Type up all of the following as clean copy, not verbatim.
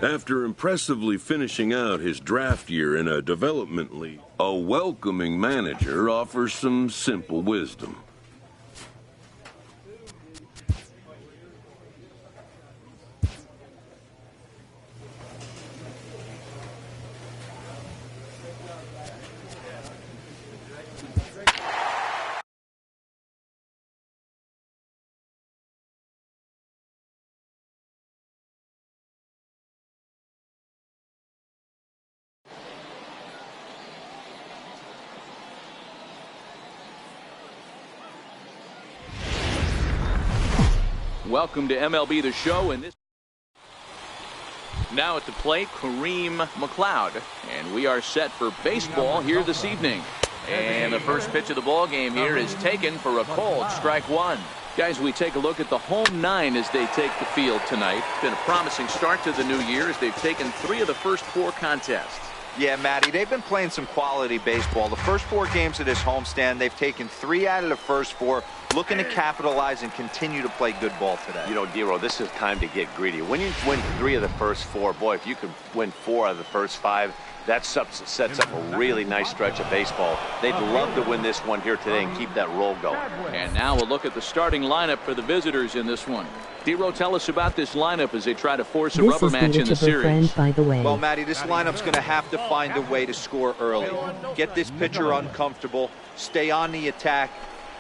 After impressively finishing out his draft year in a development league, a welcoming manager offers some simple wisdom. Welcome to MLB The Show, and this now at the plate, Kareem McLeod, and we are set for baseball here this evening. And the first pitch of the ball game here is taken for a cold strike one. Guys, we take a look at the home nine as they take the field tonight. Been a promising start to the new year as they've taken 3 of the first 4 contests. Yeah, Matty, they've been playing some quality baseball. The first 4 games of this homestand, they've taken 3 out of the first 4, looking to capitalize and continue to play good ball today. You know, Dero, this is time to get greedy. When you win 3 of the first 4, boy, if you could win 4 out of the first 5, that sets up a really nice stretch of baseball. They'd love to win this one here today and keep that roll going. And now we'll look at the starting lineup for the visitors in this one. Dero, tell us about this lineup as they try to force a rubber match in the series. Friend, by the way. Well, Matty, this lineup's going to have to find a way to score early. Get this pitcher uncomfortable, stay on the attack,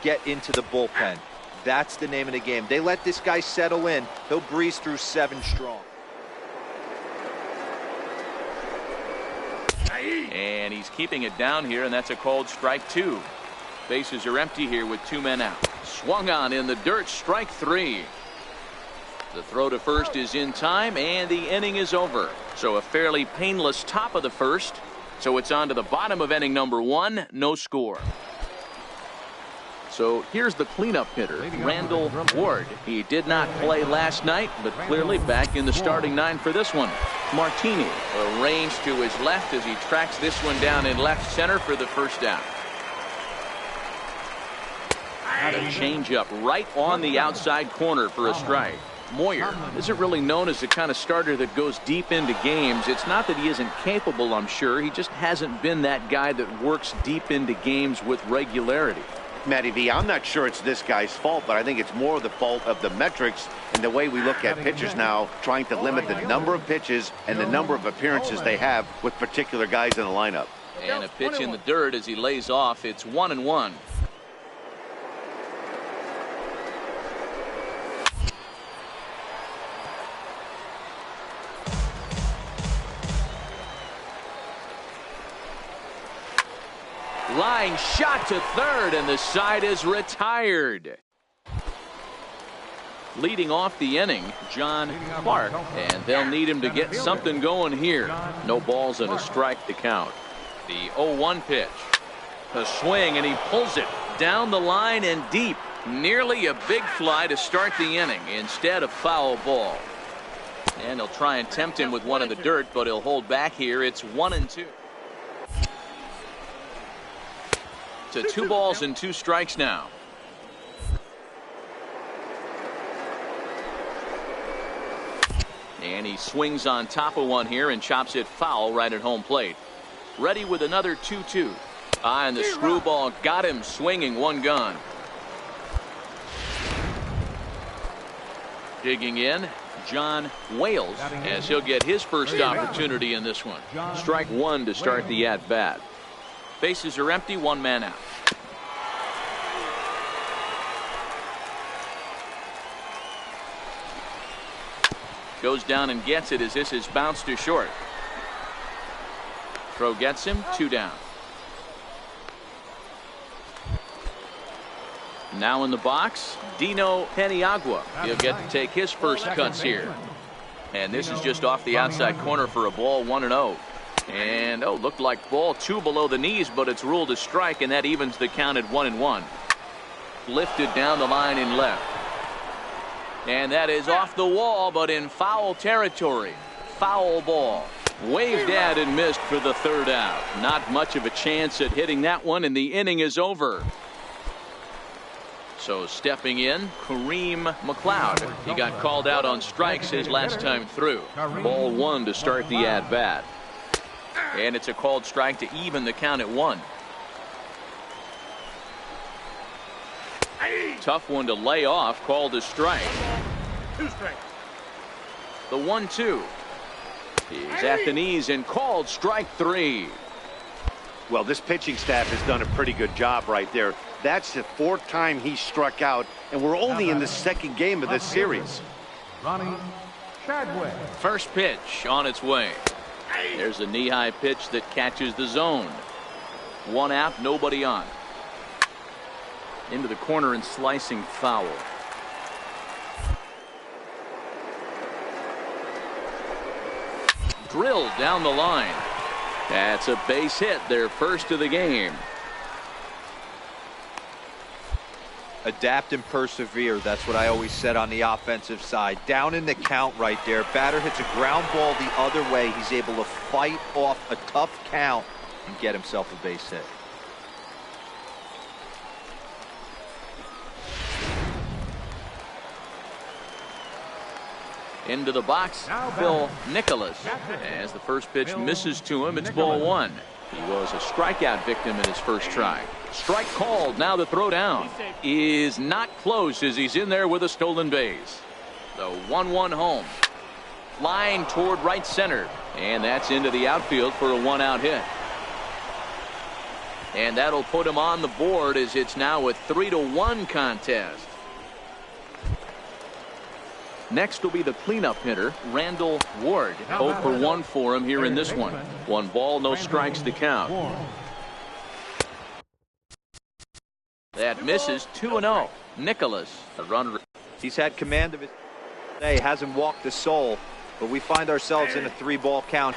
get into the bullpen. That's the name of the game. They let this guy settle in, he'll breeze through 7 strong. And he's keeping it down here, and that's a cold strike 2. Bases are empty here with 2 men out. Swung on in the dirt, strike 3. The throw to first is in time, and the inning is over. So a fairly painless top of the first. So it's on to the bottom of inning number 1, no score. So here's the cleanup hitter, Randall Ward. He did not play last night, but clearly back in the starting 9 for this one. Martini arranged to his left as he tracks this one down in left center for the first down. A changeup right on the outside corner for a strike. Moyer isn't really known as the kind of starter that goes deep into games. It's not that he isn't capable, I'm sure. He just hasn't been that guy that works deep into games with regularity. Matty V, I'm not sure it's this guy's fault, but I think it's more the fault of the metrics and the way we look at pitchers now, trying to limit the number of pitches and the number of appearances they have with particular guys in the lineup. And a pitch in the dirt as he lays off. It's 1-1. Line shot to third, and the side is retired. Leading off the inning, John Clark, and they'll need him to get something going here. No balls and a strike to count. The 0-1 pitch. A swing, and he pulls it down the line and deep. Nearly a big fly to start the inning. Instead, a foul ball. And he'll try and tempt him with one in the dirt, but he'll hold back here. It's 1-2. To 2 balls and 2 strikes now. And he swings on top of one here and chops it foul right at home plate. Ready with another 2-2. And the screwball got him swinging, 1 gone. Digging in, John Wales, as he'll get his first opportunity in this one. Strike 1 to start the at-bat. Bases are empty, 1 man out. Goes down and gets it as this is bounced to short. Throw gets him, 2 down. Now in the box, Dino Peniagua. He'll get to take his first cuts here. And this is just off the outside corner for a ball, 1-0. And looked like ball 2 below the knees, but it's ruled a strike, and that evens the count at 1-1. Lifted down the line in left. And that is off the wall, but in foul territory. Foul ball. Waved at and missed for the 3rd out. Not much of a chance at hitting that one, and the inning is over. So stepping in, Kareem McLeod. He got called out on strikes his last time through. Ball 1 to start the at-bat. And it's a called strike to even the count at 1. Tough one to lay off, called a strike. 2 strikes. The 1-2 is at the knees and called strike 3. Well, this pitching staff has done a pretty good job right there. That's the 4th time he struck out, and we're only in the 2nd game of this series. Ronnie Chadwick. First pitch on its way. There's a knee-high pitch that catches the zone. 1 out, nobody on. Into the corner and slicing foul. Drilled down the line. That's a base hit, their first of the game. Adapt and persevere. That's what I always said on the offensive side. Down in the count right there. Batter hits a ground ball the other way. He's able to fight off a tough count and get himself a base hit. Into the box, Phil Nicholas. As the first pitch misses to him, it's ball 1. He was a strikeout victim in his first try. Strike called. Now the throw down is not close as he's in there with a stolen base. The 1-1 home. Line toward right center. And that's into the outfield for a 1-out hit. And that'll put him on the board as it's now a 3-1 contest. Next will be the cleanup hitter, Randall Ward. 0 for 1 for him here in this one. 1 ball, no strikes to count. That misses. 2-0. Nicholas, a runner. He's had command of his day, hasn't walked a soul, but we find ourselves in a 3-ball count.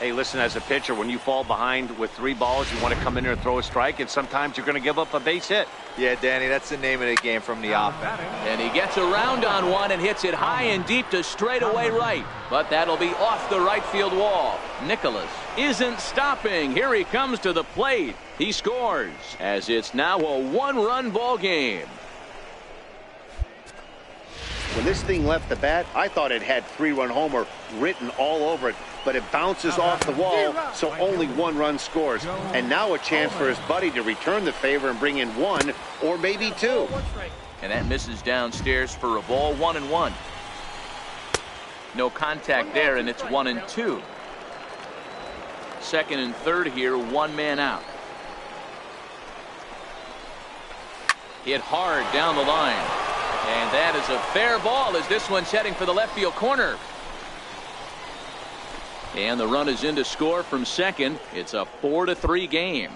Hey, listen, as a pitcher, when you fall behind with 3 balls, you want to come in there and throw a strike, and sometimes you're going to give up a base hit. Yeah, Danny, that's the name of the game from the offense. And he gets around on one and hits it high and deep to straightaway right. But that'll be off the right field wall. Nicholas isn't stopping. Here he comes to the plate. He scores as it's now a 1-run ball game. When this thing left the bat, I thought it had 3-run homer written all over it, but it bounces off the wall, so only 1 run scores. And now a chance for his buddy to return the favor and bring in 1 or maybe 2. And that misses downstairs for a ball. 1-1. No contact there, and it's 1-2. Second and third here, 1 man out. Hit hard down the line. And that is a fair ball as this one's heading for the left field corner. And the run is in to score from second. It's a 4-3 game.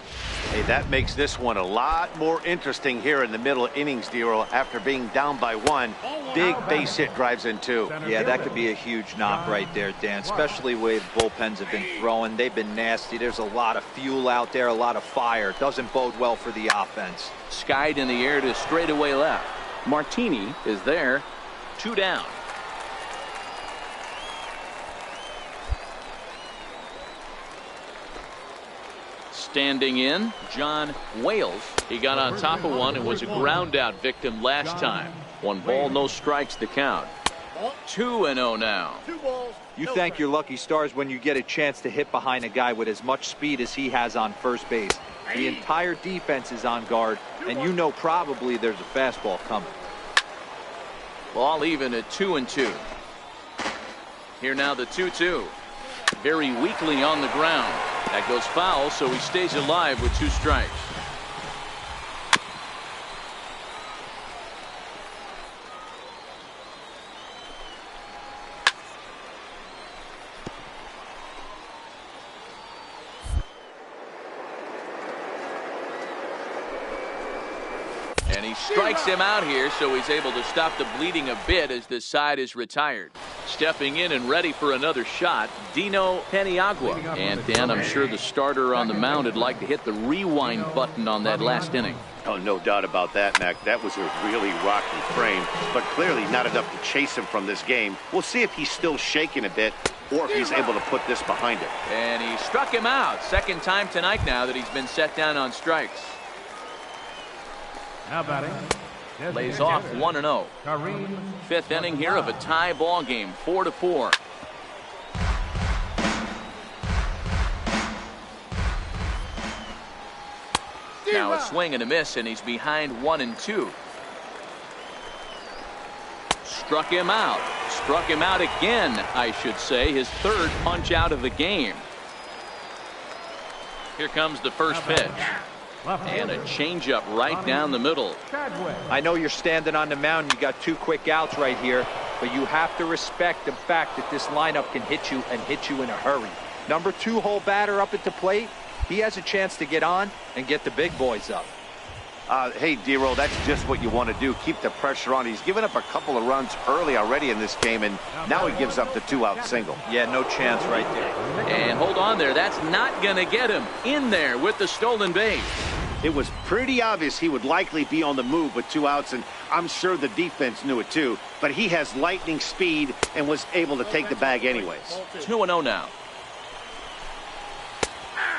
Hey, that makes this one a lot more interesting here in the middle innings, Dero. After being down by 1, big base hit drives in 2. Yeah, that could be a huge knock right there, Dan, especially the way the bullpens have been throwing. They've been nasty. There's a lot of fuel out there, a lot of fire. Doesn't bode well for the offense. Skied in the air to straightaway left. Martini is there. 2 down. Standing in, John Wales. He got on top of one and was a ground out victim last time. 1 ball, no strikes to count. 2-0 now. You thank your lucky stars when you get a chance to hit behind a guy with as much speed as he has on first base. The entire defense is on guard, and you know probably there's a fastball coming. Ball even at 2-2. Here now the 2-2. Very weakly on the ground. That goes foul, so he stays alive with 2 strikes. And he strikes him out here, so he's able to stop the bleeding a bit as this side is retired. Stepping in and ready for another shot, Dino Peniagua. And Dan, I'm sure the starter on the mound would like to hit the rewind button on that last inning. Oh, no doubt about that, Mac. That was a really rocky frame, but clearly not enough to chase him from this game. We'll see if he's still shaking a bit or if he's able to put this behind him. And he struck him out. Second time tonight now that he's been set down on strikes. Now batting. Lays off 1-0. Fifth inning here of a tie ball game, 4-4. Now a swing and a miss, and he's behind 1-2. Struck him out. Struck him out again, I should say. His third punch out of the game. Here comes the first pitch. And a changeup right down the middle. I know you're standing on the mound. You got 2 quick outs right here, but you have to respect the fact that this lineup can hit you and hit you in a hurry. Number 2 hole batter up at the plate. He has a chance to get on and get the big boys up. Hey, D-Roll, that's just what you want to do. Keep the pressure on. He's given up a couple of runs early already in this game, and now he gives up the 2-out single. Yeah, no chance right there. And hold on there. That's not going to get him in there with the stolen base. It was pretty obvious he would likely be on the move with 2 outs, and I'm sure the defense knew it too. But he has lightning speed and was able to take the bag anyways. 2-0 now.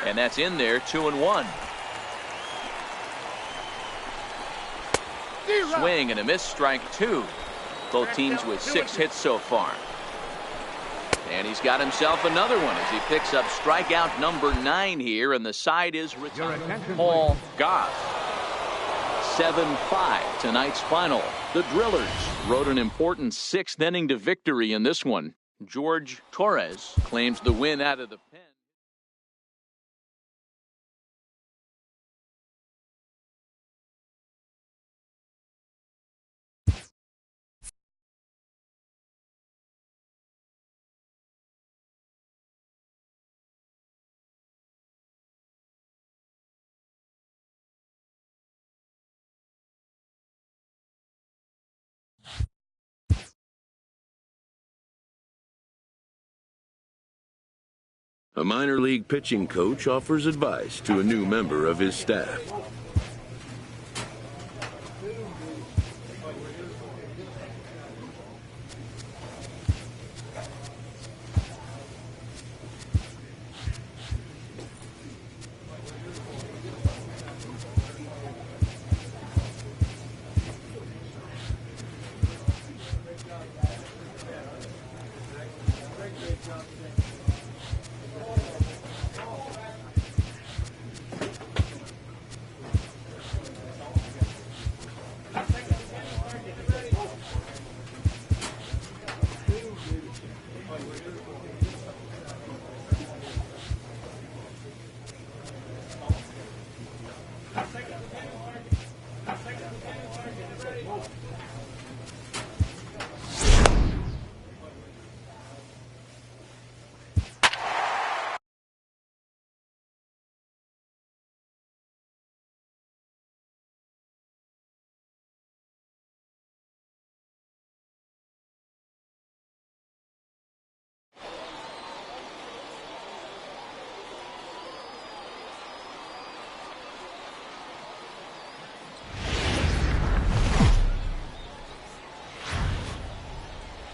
And that's in there, 2-1. Swing and a miss, strike 2. Both teams with 6 hits so far. And he's got himself another one as he picks up strikeout number 9 here, and the side is retired. Paul Goss. 7-5 tonight's final. The Drillers rode an important 6th inning to victory in this one. George Torres claims the win out of the pen. A minor league pitching coach offers advice to a new member of his staff.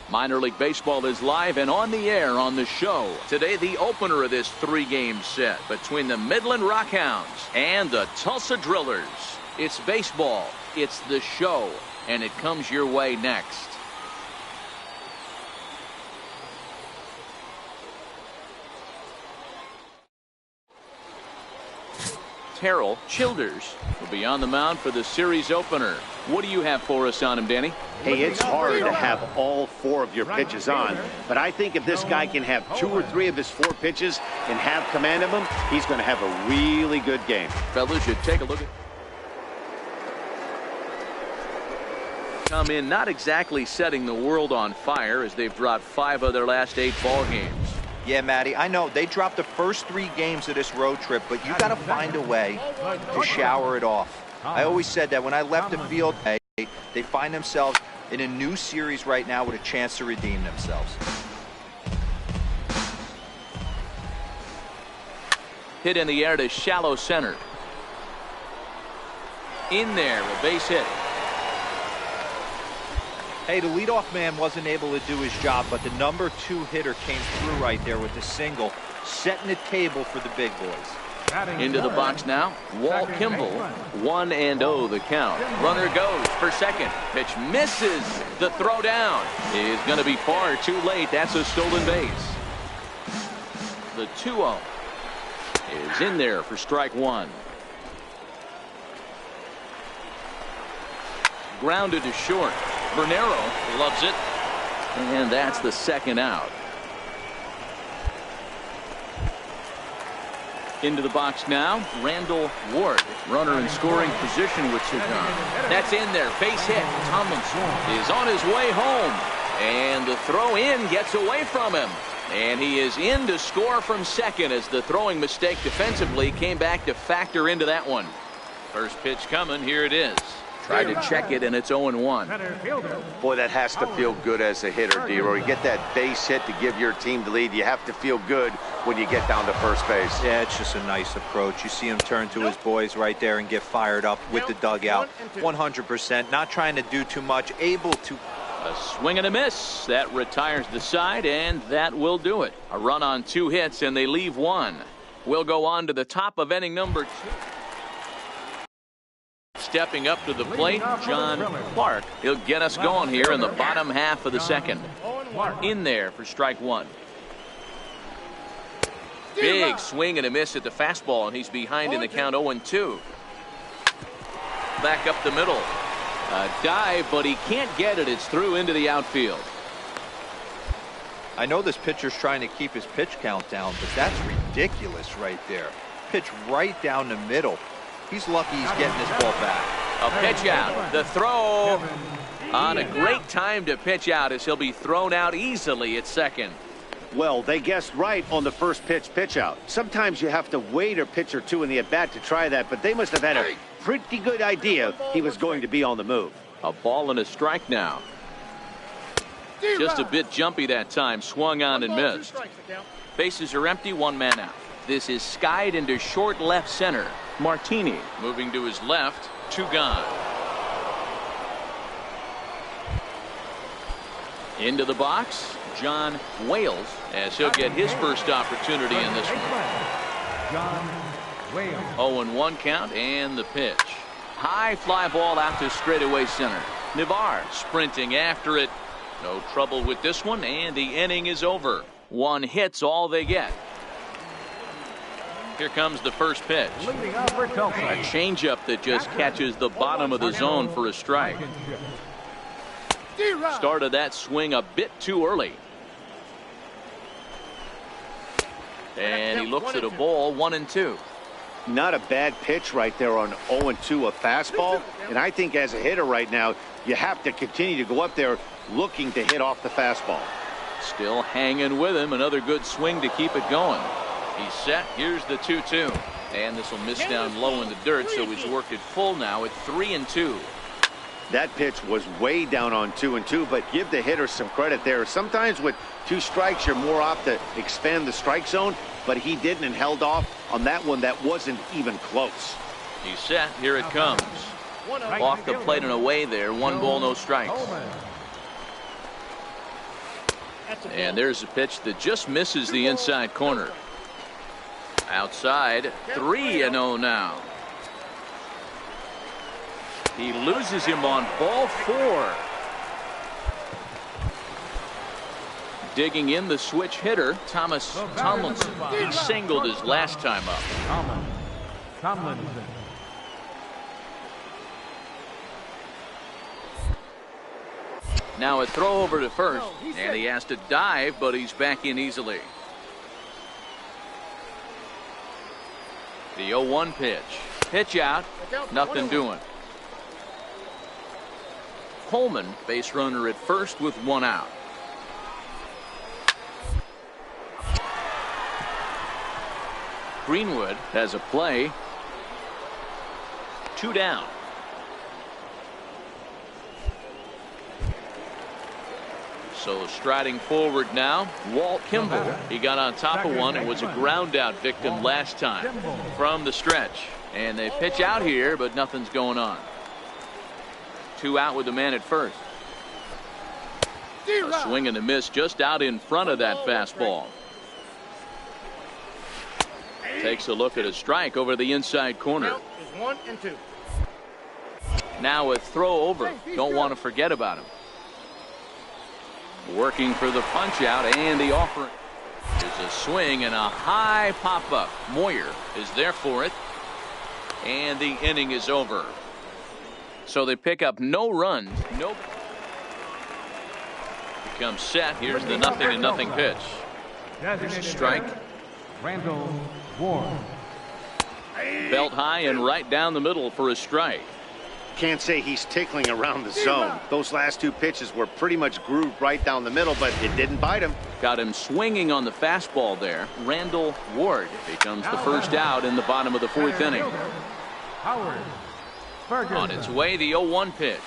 Minor League Baseball is live and on the air on the show. Today, the opener of this 3-game set between the Midland Rockhounds and the Tulsa Drillers. It's baseball, it's the show, and it comes your way next. Terrell Childers will be on the mound for the series opener. What do you have for us on him, Danny? Hey, it's hard to have all 4 of your pitches on, but I think if this guy can have 2 or 3 of his 4 pitches and have command of them, he's going to have a really good game. Fellas, should take a look at come in not exactly setting the world on fire as they've dropped 5 of their last 8 ball games. Yeah, Matty, I know they dropped the first 3 games of this road trip, but you got to find a way to shower it off. I always said that when I left the field, they find themselves in a new series right now with a chance to redeem themselves. Hit in the air to shallow center. In there, a base hit. Hey, the leadoff man wasn't able to do his job, but the number 2 hitter came through right there with the single, setting the table for the big boys. Into the box now, Walt Kimball, 1-0 the count. Runner goes for second. Pitch misses. The throw down is going to be far too late. That's a stolen base. The 2-0 is in there for strike one. Grounded to short. Bernero loves it. And that's the second out. Into the box now, Randall Ward. Runner in scoring position with Cigar. That's in there. Base hit. Tomlinson is on his way home. And the throw in gets away from him. And he is in to score from second as the throwing mistake defensively came back to factor into that one. First pitch coming. Here it is. Tried to check it, and it's 0-1. Boy, that has to feel good as a hitter, D-Roy. You get that base hit to give your team the lead. You have to feel good when you get down to first base. Yeah, it's just a nice approach. You see him turn to his boys right there and get fired up with the dugout. 100%. Not trying to do too much. Able to. A swing and a miss. That retires the side, and that will do it. A run on 2 hits, and they leave 1. We'll go on to the top of inning number 2. Stepping up to the plate, John Clark. He'll get us going here in the bottom half of the second. In there for strike one. Big swing and a miss at the fastball, and he's behind in the count 0-2. Back up the middle. A dive, but he can't get it. It's through into the outfield. I know this pitcher's trying to keep his pitch count down, but that's ridiculous right there. Pitch right down the middle. He's lucky he's getting this ball back. A pitch out. The throw on a great time to pitch out as he'll be thrown out easily at second. Well, they guessed right on the first pitch out. Sometimes you have to wait a pitch or two in the at-bat to try that, but they must have had a pretty good idea he was going to be on the move. A ball and a strike now. Just a bit jumpy that time. Swung on and missed. Bases are empty. 1 man out. This is skied into short left center. Martini moving to his left. 2 gone. Into the box, John Wales, as he'll get his first opportunity in this one. John Wales. 0-1 count and the pitch. High fly ball out to straightaway center. Navar sprinting after it. No trouble with this one, and the inning is over. 1 hit's all they get. Here comes the first pitch. A changeup that just catches the bottom of the zone for a strike. Started that swing a bit too early. And he looks at a ball. 1-2. Not a bad pitch right there on 0-2, a fastball. And I think as a hitter right now, you have to continue to go up there looking to hit off the fastball. Still hanging with him. Another good swing to keep it going. He's set. Here's the 2-2. And this will miss down low in the dirt, so he's worked it full now at 3-2. That pitch was way down on 2-2, but give the hitter some credit there. Sometimes with 2 strikes, you're more apt to expand the strike zone, but he didn't and held off on that one that wasn't even close. He's set. Here it comes. Off the plate and away there. 1 ball, no strikes. And there's a pitch that just misses the inside corner. Outside, 3-0 now. He loses him on ball 4. Digging in the switch hitter, Thomas Tomlinson. He singled his last time up. Tomlinson. Now a throw over to first, and he has to dive, but he's back in easily. The 0-1 pitch. Pitch out. Nothing doing. Coleman, base runner at first with 1 out. Greenwood has a play. 2 down. So striding forward now, Walt Kimball. He got on top of one and was a ground out victim last time from the stretch. And they pitch out here, but nothing's going on. 2 out with the man at first. A swing and a miss just out in front of that fastball. Takes a look at a strike over the inside corner. 1-2. Now a throw over. Don't want to forget about him. Working for the punch out, and the offer is a swing and a high pop up. Moyer is there for it, and the inning is over. So they pick up no runs. No. Becomes set. Here's the 0-0 pitch. There's a strike. Randall Ward. Belt high and right down the middle for a strike. Can't say he's tickling around the zone. Those last 2 pitches were pretty much grooved right down the middle, but it didn't bite him. Got him swinging on the fastball there. Randall Ward becomes the first out in the bottom of the 4th inning. Howard Ferguson. On its way, the 0-1 pitch.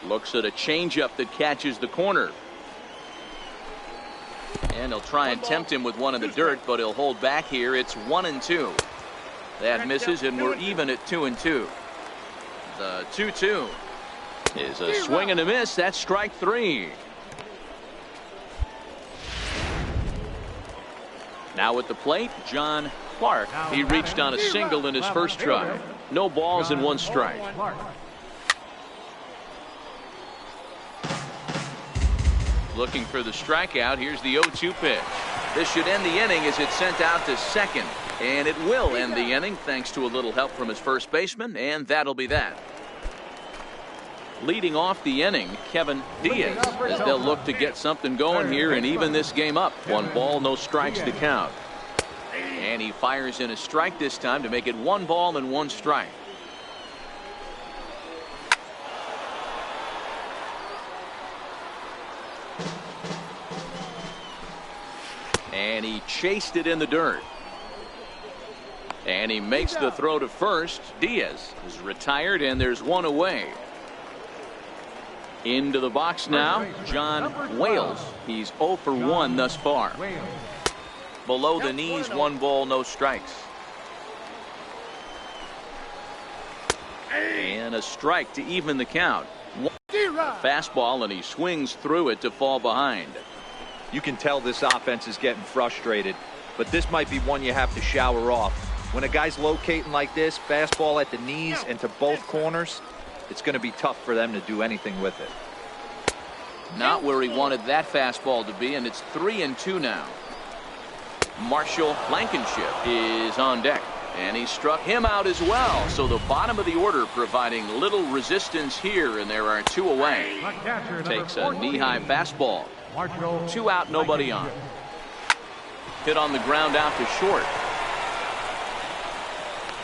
Looks at a changeup that catches the corner. And he'll try and tempt him with one in the dirt, but he'll hold back here. It's 1-2. That misses, and we're even at 2-2. The 2-2 is a swing and a miss. That's strike 3. Now at the plate, John Clark. He reached on a single in his first try. No balls and 1 strike. Looking for the strikeout. Here's the 0-2 pitch. This should end the inning as it's sent out to second. And it will end the inning thanks to a little help from his first baseman, and that'll be that. Leading off the inning, Kevin Diaz, as they'll look to get something going here and even this game up. 1 ball, no strikes to count. And he fires in a strike this time to make it 1 ball and 1 strike. And he chased it in the dirt. And he makes the throw to first. Diaz is retired, and there's 1 away. Into the box now, John Wales. He's 0 for 1 thus far. Below the knees, 1 ball, no strikes. And a strike to even the count. Fastball, and he swings through it to fall behind. You can tell this offense is getting frustrated, but this might be one you have to shower off. When a guy's locating like this, fastball at the knees and to both corners, it's going to be tough for them to do anything with it. Not where he wanted that fastball to be, and it's 3-2 now. Marshall Blankenship is on deck, and he struck him out as well. So the bottom of the order providing little resistance here, and there are 2 away. Takes a knee-high fastball. 2 out, nobody on. Hit on the ground out to short.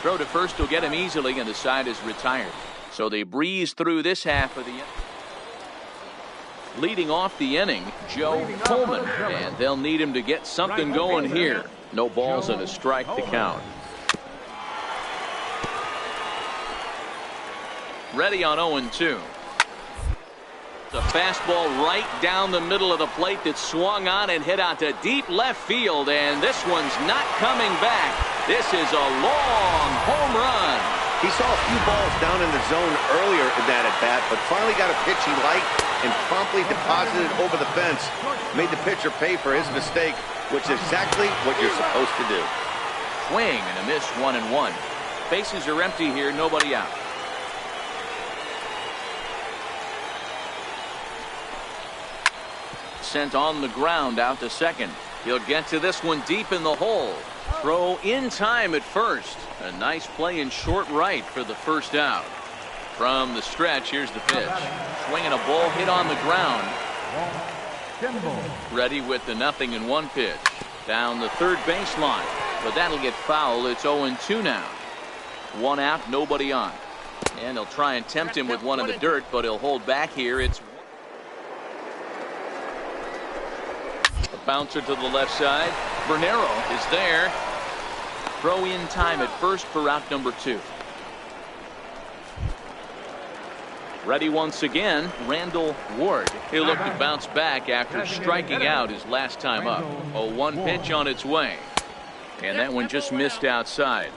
Throw to first will get him easily, and the side is retired. So they breeze through this half of the inning. Leading off the inning, Joe Coleman, and they'll need him to get something going here. No balls and a strike to count. Ready on 0-2. The fastball right down the middle of the plate that swung on and hit out to deep left field, and this one's not coming back. This is a long home run. He saw a few balls down in the zone earlier in that at-bat, but finally got a pitch he liked and promptly deposited over the fence. Made the pitcher pay for his mistake, which is exactly what you're supposed to do. Swing and a miss, 1-1. Bases are empty here, nobody out. Sent on the ground out to second. He'll get to this one deep in the hole. Throw in time at first. A nice play in short right for the first out. From the stretch, here's the pitch. Swinging a ball hit on the ground. Ready with the 0-1 pitch. Down the third baseline. But that'll get foul. It's 0-2 now. 1 out, nobody on. And he'll try and tempt him with one in the dirt, but he'll hold back here. It's a bouncer to the left side. Bernero is there. Throw in time at first for out number 2. Ready once again, Randall Ward. He'll look to bounce back after striking out his last time up. A 1 pitch on its way. And that one just missed outside.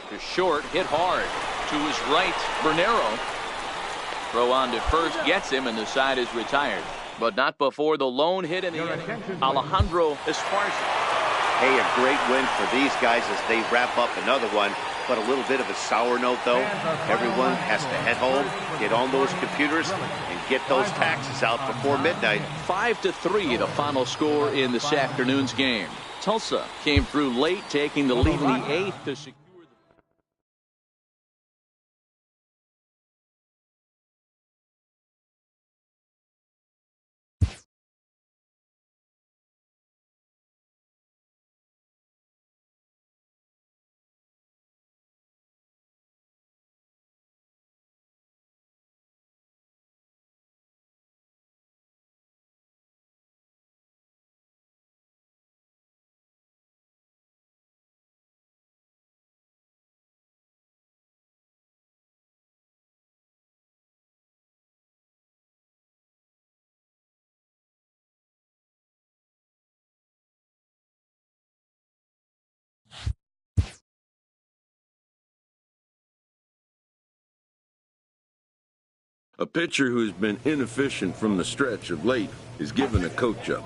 To short, hit hard. To his right, Bernero. Throw on to first, gets him, and the side is retired. But not before the lone hit in the inning. Alejandro Esparza. Hey, a great win for these guys as they wrap up another one. But a little bit of a sour note, though. Everyone has to head home, get on those computers, and get those taxes out before midnight. 5-3, the final score in this afternoon's game. Tulsa came through late, taking the lead in the 8th to secure. A pitcher who's been inefficient from the stretch of late is given a coach up.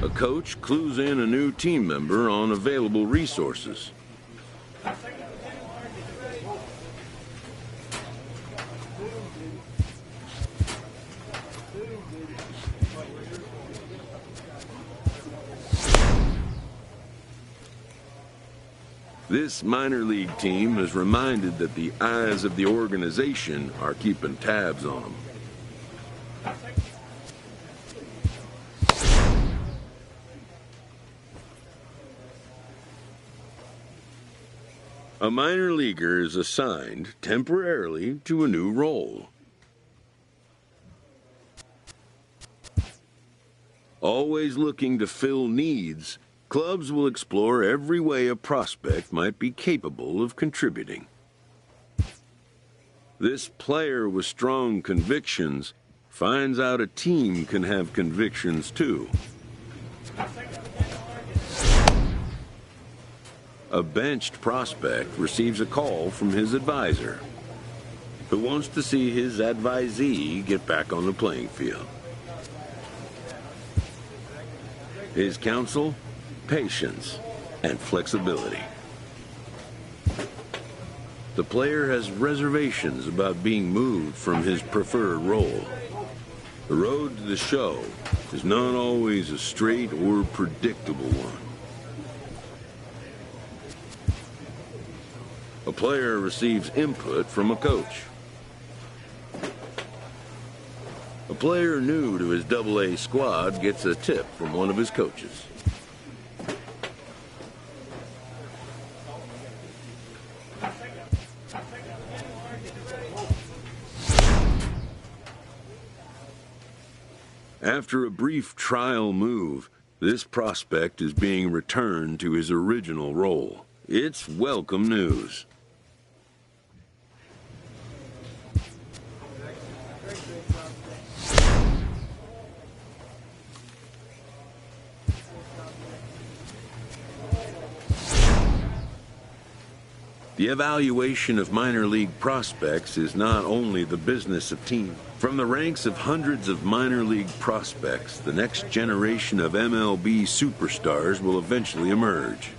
A coach clues in a new team member on available resources. This minor league team is reminded that the eyes of the organization are keeping tabs on them. A minor leaguer is assigned temporarily to a new role. Always looking to fill needs, clubs will explore every way a prospect might be capable of contributing. This player with strong convictions finds out a team can have convictions too. A benched prospect receives a call from his advisor, who wants to see his advisee get back on the playing field. His counsel? Patience and flexibility. The player has reservations about being moved from his preferred role. The road to the show is not always a straight or predictable one. A player receives input from a coach. A player new to his AA squad gets a tip from one of his coaches. After a brief trial move, this prospect is being returned to his original role. It's welcome news. The evaluation of minor league prospects is not only the business of teams. From the ranks of hundreds of minor league prospects, the next generation of MLB superstars will eventually emerge.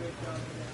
Great job.